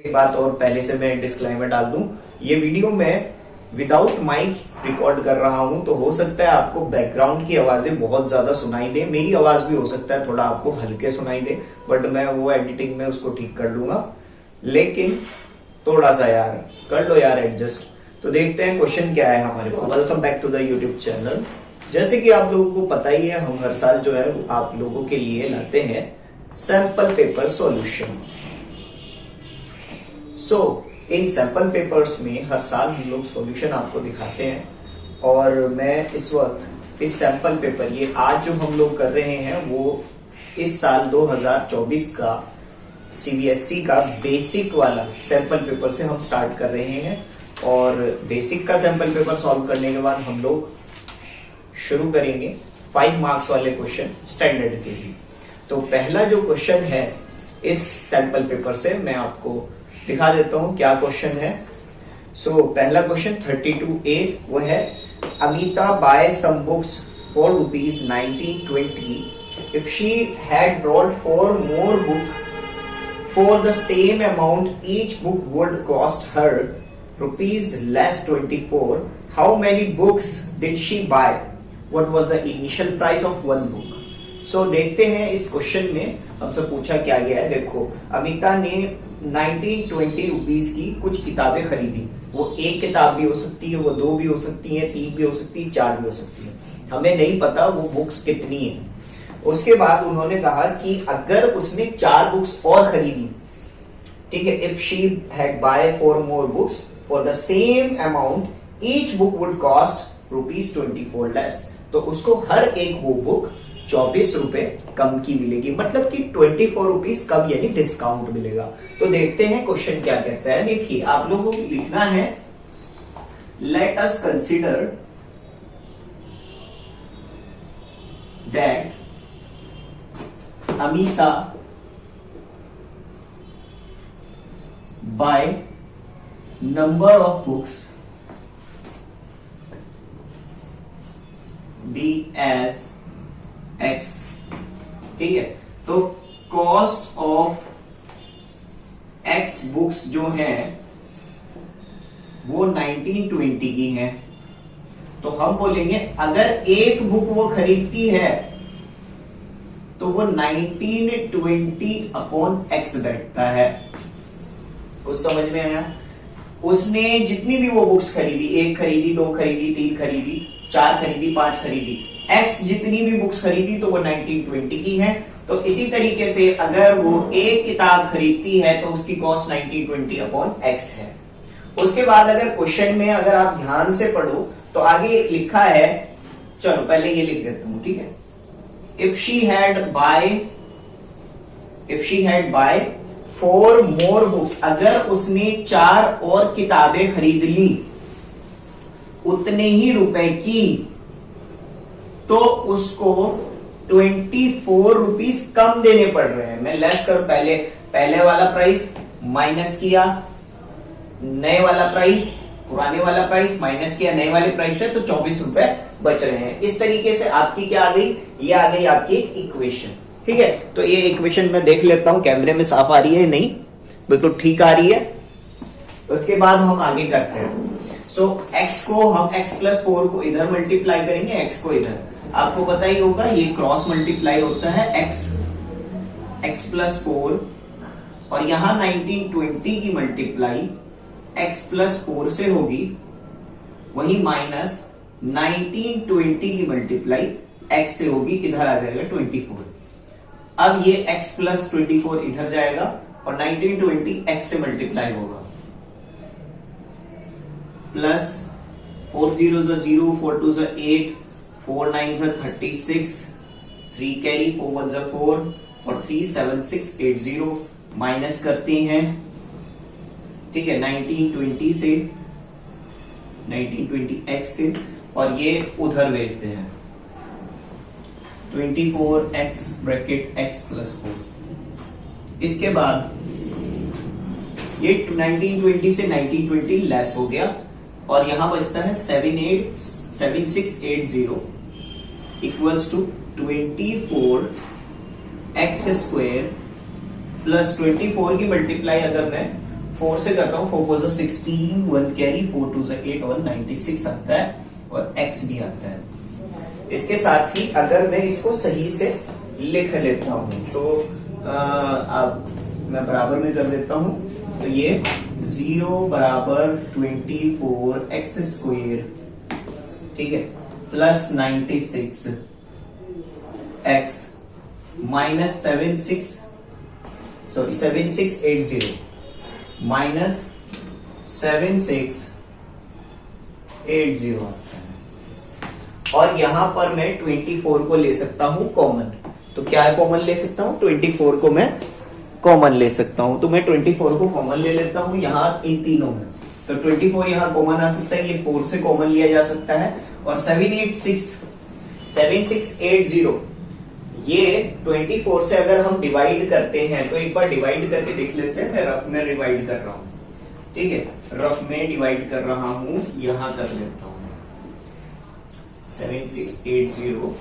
एक बात और पहले से मैं डिस्क्लेमर डाल दूं, ये वीडियो मैं विदाउट माइक रिकॉर्ड कर रहा हूं, तो हो सकता है आपको बैकग्राउंड की आवाजें बहुत ज्यादा सुनाई दे। मेरी आवाज भी हो सकता है थोड़ा आपको हल्के सुनाई दे, बट मैं वो एडिटिंग में उसको ठीक कर लूंगा। लेकिन थोड़ा सा यार कर लो यार एडजस्ट। तो देखते हैं क्वेश्चन क्या है हमारे पास। Welcome back to the YouTube channel. जैसे कि आप लोगों को पता ही है, हम हर साल जो है आप लोगों के लिए लाते हैं सैंपल पेपर सॉल्यूशन। इन सैंपल पेपर्स में हर साल हम लोग सॉल्यूशन आपको दिखाते हैं। और मैं इस वक्त इस सैंपल पेपर, ये आज जो हम लोग कर रहे हैं वो इस साल 2024 का सीबीएसई का बेसिक वाला सैंपल पेपर से हम स्टार्ट कर रहे हैं। और बेसिक का सैंपल पेपर सॉल्व करने के बाद हम लोग शुरू करेंगे 5 मार्क्स वाले क्वेश्चन स्टैंडर्ड के लिए। तो पहला जो क्वेश्चन है इस सैंपल पेपर से मैं आपको दिखा देता हूं क्या क्वेश्चन है। पहला क्वेश्चन 32A वो है, Amita buy some books for rupees 1920 if she had brought 4 more book for the same amount each book would cost her rupees less 24, how many books did she buy, what was the initial price of one book. देखते हैं इस question में हमसे पूछा क्या गया है। देखो, अमिता ने 1920 रुपीज की कुछ किताबें खरीदी। वो एक किताब भी हो सकती है, वो 2 भी हो सकती है, 3 भी हो सकती है, 4 भी हो सकती है, हमें नहीं पता वो बुक्स कितनी है। उसके बाद उन्होंने कहा कि अगर उसने 4 बुक्स और खरीदी, ठीक है, if she had buy 4 more books for the same amount each book would cost rupees 24 less, तो उसको हर एक वो बुक 24 रुपए कम की मिलेगी, मतलब कि 24 रुपीज कम, यानी डिस्काउंट मिलेगा। तो देखते हैं क्वेश्चन क्या कहता है। देखिए, आप लोगों को लिखना है, let us consider that Amita buy number of books be as X, ठीक है। तो कॉस्ट ऑफ X बुक्स जो हैं वो 1920 की हैं। तो हम बोलेंगे अगर एक बुक वो खरीदती है तो वो 1920 अपॉन X बैठता है। कुछ समझ में आया? उसने जितनी भी वो बुक्स खरीदी, 1 खरीदी, 2 खरीदी, 3 खरीदी, 4 खरीदी, 5 खरीदी, X जितनी भी बुक्स खरीदी तो वो 1920 की है। तो इसी तरीके से अगर वो एक किताब खरीदती है तो उसकी कॉस्ट 1920 अपॉन X है। उसके बाद अगर क्वेश्चन में अगर आप ध्यान से पढ़ो तो आगे लिखा है, चलो पहले ये लिख देता हूं, ठीक है। If she had buy 4 more books, अगर उसने 4 और किताबें खरीद ली उतने ही रुपए की, तो उसको 24 रुपीज कम देने पड़ रहे हैं। मैं लेस कर, पहले वाला प्राइस माइनस किया, नए वाला प्राइस, पुराने वाला प्राइस माइनस किया नए वाले प्राइस से, तो 24 रुपए बच रहे हैं। इस तरीके से आपकी क्या आ गई, ये आ गई आपकी इक्वेशन, ठीक है। तो ये इक्वेशन मैं देख लेता हूं कैमरे में साफ आ रही है नहीं, बिल्कुल ठीक आ रही है। उसके बाद हम आगे करते हैं। x को हम x+4 को इधर मल्टीप्लाई करेंगे, x को इधर। आपको पता ही होगा ये क्रॉस मल्टीप्लाई होता है, x+4, और यहां 1920 की मल्टीप्लाई x+4 से होगी, वही माइनस 1920 की मल्टीप्लाई x से होगी, इधर आ जाएगा 24। अब ये x+24 इधर जाएगा और 1920 x से मल्टीप्लाई होगा, plus 4 0s 0, 4 2s 8, 4 9s 36, 3 carry, 4 1s 4 और 3 7 6 8 0, माइनस करते हैं, ठीक है, 1920 से 1920 x से, और ये उधर भेजते हैं 24x ब्रैकेट x+4। इसके बाद ये 1920 से 1920 लेस हो गया और यहां बचता है 7680 इक्वल्स टू 24x² प्लस 24 की मल्टीप्लाई अगर मैं 4 से करता हूँ, 4 4 16, 1 कैरी, 4 2 8, 196 आता है और x भी आता है। इसके साथ ही अगर मैं इसको सही से लिख लेता हूं तो अब मैं बराबर में कर देता हूं, तो ये 0 बराबर 24x², ठीक है, प्लस 96x माइनस 7680 माइनस 7680 आता है। और यहां पर मैं 24 को ले सकता हूं कॉमन। तो क्या कॉमन ले सकता हूं? 24 को मैं कॉमन ले सकता हूं। तो मैं 24 को कॉमन ले लेता हूं यहां इन तीनों में। तो 24 यहां कॉमन आ सकता है, ये 4 से कॉमन लिया जा सकता है। और 7680 ये 24 से अगर हम डिवाइड करते हैं तो एक बार डिवाइड करके देख लेते हैं। मैं रफ में डिवाइड कर रहा हूं, ठीक है, रफ में डिवाइड कर रहा हूं, यहां कर लेता हूं। 7680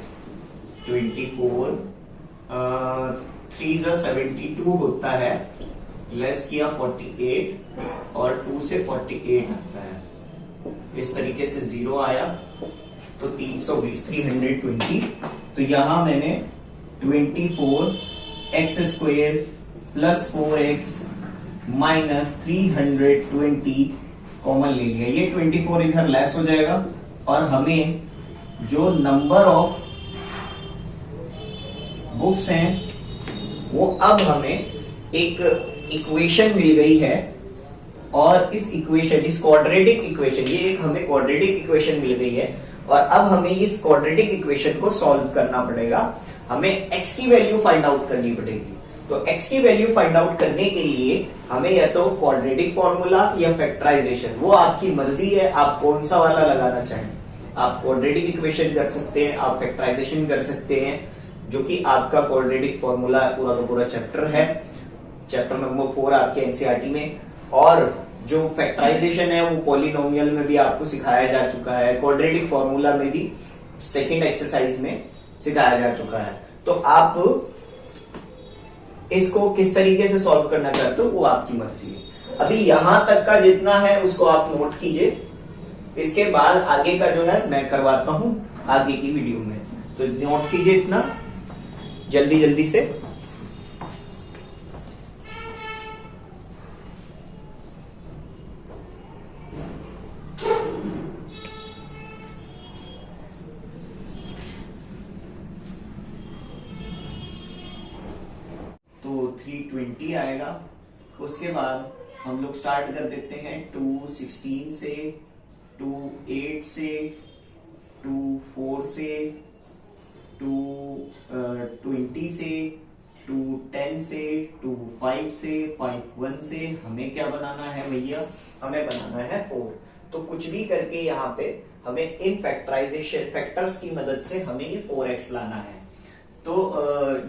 24 3 72 होता है, लेस किया 48 और 2 से 48 आता है। इस तरीके से 0 आया तो 320 320। तो यहां मैंने 24x² plus 4x minus 320 common ले लिया। ये 24 इधर लेस हो जाएगा और हमें जो नंबर ऑफ बुक्स हैं वो अब हमें एक इक्वेशन मिल गई है। और इस इक्वेशन, इस क्वाड्रेटिक इक्वेशन, ये एक हमें क्वाड्रेटिक इक्वेशन मिल गई है और अब हमें इस क्वाड्रेटिक इक्वेशन को सॉल्व करना पड़ेगा। हमें x की वैल्यू फाइंड आउट करनी पड़ेगी। तो x की वैल्यू फाइंड आउट करने के लिए हमें या तो क्वाड्रेटिक फॉर्मूला या फैक्टराइजेशन, वो आपकी मर्जी है, आप कौन सा वाला लगाना चाहें। आप क्वाड्रेटिक इक्वेशन कर सकते हैं, आप फैक्टराइजेशन कर सकते हैं, जो कि आपका क्वाड्रेटिक फॉर्मूला पूरा का पूरा चैप्टर है, चैप्टर नंबर 4 आपके एनसीईआरटी में। और जो फैक्टराइजेशन है वो पॉलिनोमियल में भी आपको सिखाया जा चुका है, क्वाड्रेटिक फॉर्मूला में भी सेकंड एक्सरसाइज में सिखाया जा चुका है। तो आप इसको किस तरीके से सॉल्व करना चाहते हो वो आपकी मर्जी है। अभी यहां तक का जितना है उसको आप नोट कीजिए, इसके बाद आगे का जो है मैं करवाता हूं आगे की वीडियो में। तो नोट कीजिए इतना जल्दी जल्दी से। तो 320 आएगा। उसके बाद हम लोग स्टार्ट कर देते हैं 216 से, 28 से, 24 से, 220 से, 210 से, 25 से, 51 से। हमें क्या बनाना है भैया? हमें बनाना है 4। तो कुछ भी करके यहाँ पे हमें इन फैक्टराइजेशन फैक्टर्स की मदद से हमें ये 4x लाना है। तो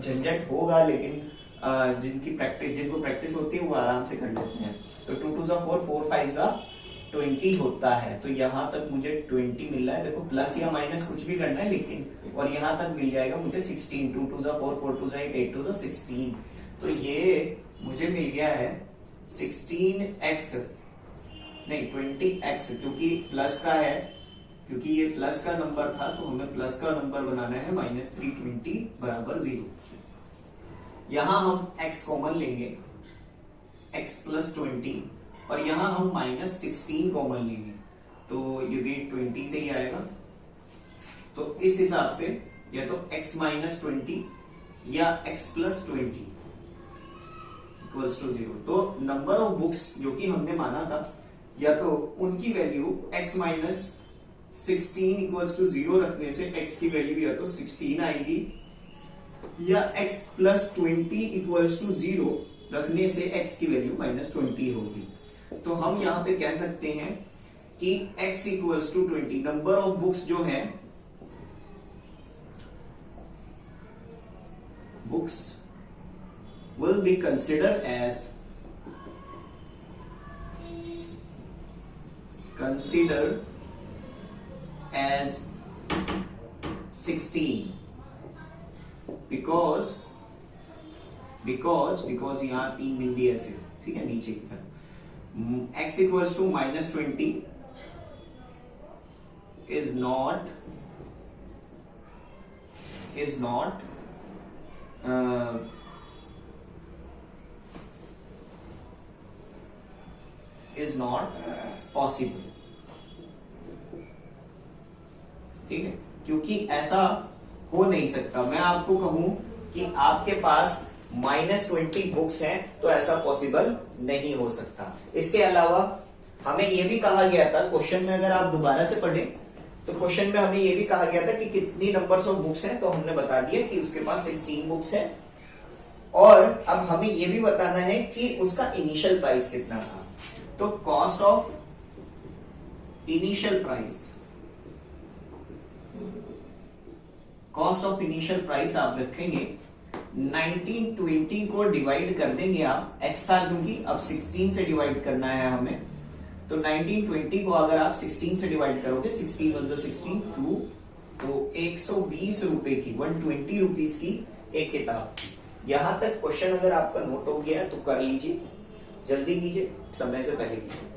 झंझट होगा, लेकिन जिनको प्रैक्टिस होती है वो आराम से कर लेते हैं। तो 2 2 4, 4 5 20 होता है। तो यहां तक मुझे 20 मिल रहा है। देखो प्लस या माइनस कुछ भी करना है, लेकिन और यहां तक मिल जाएगा मुझे 16। 2 2 4, 4 2 8, 8 2 16। तो ये मुझे मिल गया है 16x नहीं 20x, क्योंकि प्लस का है, क्योंकि ये प्लस का नंबर था तो हमें प्लस का नंबर बनाना है -320 बराबर 0। यहां हम x कॉमन लेंगे, x प्लस 20, और यहां हम -16 कॉमन लेंगे, तो ये भी 20 से ही आएगा। तो इस हिसाब से या तो x माइनस 20 या x प्लस 20 इक्वल्स टू 0। तो नंबर ऑफ बुक्स जो कि हमने माना था, या तो उनकी value x minus 16 equals to 0 रखने से x की वैल्यू या तो 16 आएगी, या x प्लस 20 इक्वल्स टू 0 रखने से x की वैल्यू -20 होगी। तो हम यहां पे कह सकते हैं कि x equals to 20, number of books जो है, books will be considered as 16 because यहां 3 बिंदी ऐसे, ठीक है, नीचे की तरफ। x equals to -20 is not possible. ठीक है, क्योंकि ऐसा हो नहीं सकता। मैं आपको कहूं कि आपके पास -20 बुक्स हैं तो ऐसा पॉसिबल नहीं हो सकता। इसके अलावा हमें यह भी कहा गया था क्वेश्चन में, अगर आप दोबारा से पढ़ें तो क्वेश्चन में हमें यह भी कहा गया था कि कितनी नंबर्स ऑफ बुक्स हैं, तो हमने बता दिया कि उसके पास 16 बुक्स है। और अब हमें यह भी बताना है कि उसका इनिशियल प्राइस कितना था। तो कॉस्ट ऑफ इनिशियल प्राइस आप रखेंगे 1920 को डिवाइड कर देंगे आप, x था क्योंकि अब 16 से डिवाइड करना है हमें, तो 1920 को अगर आप 16 से डिवाइड करोगे, 16 × 16 2, तो 120 रुपए की, 120 रुपीज की एक किताब। यहां तक क्वेश्चन अगर आपका नोट हो गया तो कर लीजिए, जल्दी कीजिए, समय से पहले कीजिए।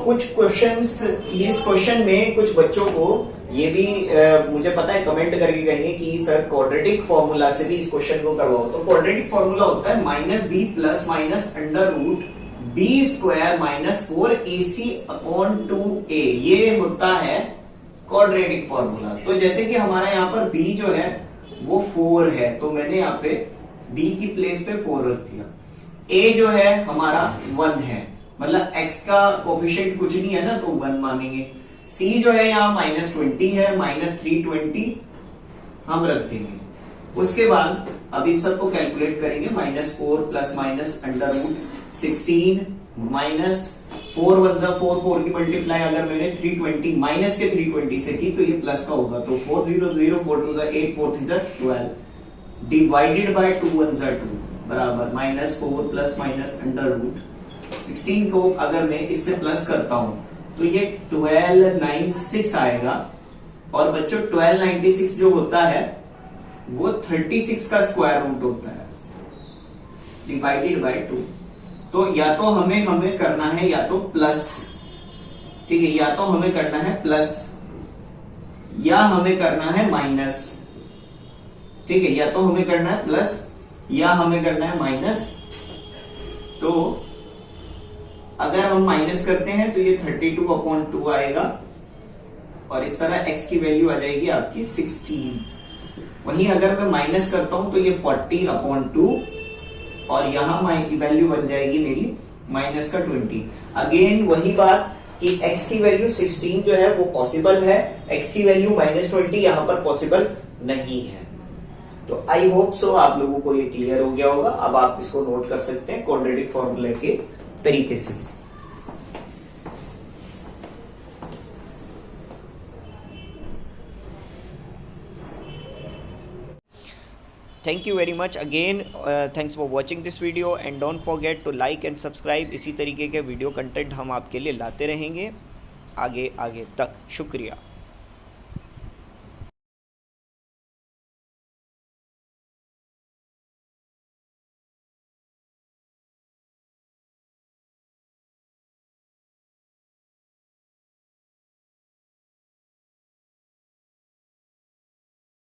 कुछ क्वेश्चंस, इस क्वेश्चन में कुछ बच्चों को ये भी मुझे पता है कमेंट करके कहेंगे कि सर क्वाड्रेटिक फॉर्मूला से भी इस क्वेश्चन को करवाओ। तो क्वाड्रेटिक फॉर्मूला होता है -b plus minus under root b square minus 4ac/2a। ये होता है क्वाड्रेटिक फॉर्मूला। तो जैसे कि हमारा यहाँ पर b जो है वो 4 है, तो मैंने यहाँ पे b की प्लेस पे 4 रख दिया। a जो है हमारा 1 है, मतलब x का कोफिशिएंट कुछ नहीं है ना, तो 1 मानेंगे। c जो है यहाँ -20 है, -320 हम रख देंगे। उसके बाद अब इन सबको कैलकुलेट करेंगे, -4 plus minus under root 16 minus 4 1 जा 4, 4 की मल्टीप्लाई अगर मैंने 320 माइनस के 320 से की तो ये प्लस का होगा, तो 4 0 0, 4 2 जा 8, 4 3 जा 12 डिवाइडेड बाय 2 1 जा 2 बराबर -4 प्लस माइनस अंडर रूट 16 को अगर मैं इससे प्लस करता हूं तो ये 1296 आएगा। और बच्चों 1296 जो होता है वो 36 का स्क्वायर रूट होता है डिवाइडेड बाय 2। तो या तो हमें करना है या तो प्लस, ठीक है, या तो हमें करना है प्लस या हमें करना है माइनस, ठीक है, या तो हमें करना है प्लस या हमें करना है माइनस। तो अगर हम माइनस करते हैं तो ये 32/2 आएगा और इस तरह x की वैल्यू आ जाएगी आपकी 16। वहीं अगर मैं माइनस करता हूं तो ये 40/2 और यहां वैल्यू बन जाएगी मेरी माइनस का 20। अगेन वही बात कि x की वैल्यू 16 जो है वो पॉसिबल है, x की वैल्यू -20 यहां पर पॉसिबल नहीं है। तो आई होप सो आप लोगों को ये क्लियर हो गया होगा। अब आप इसको नोट कर सकते हैं क्वाड्रेटिक फॉर्मूला के तरीके से। Thank you very much again, thanks for watching this video and don't forget to like and subscribe. इसी तरीके के वीडियो कंटेंट हम आपके लिए लाते रहेंगे आगे तक। शुक्रिया।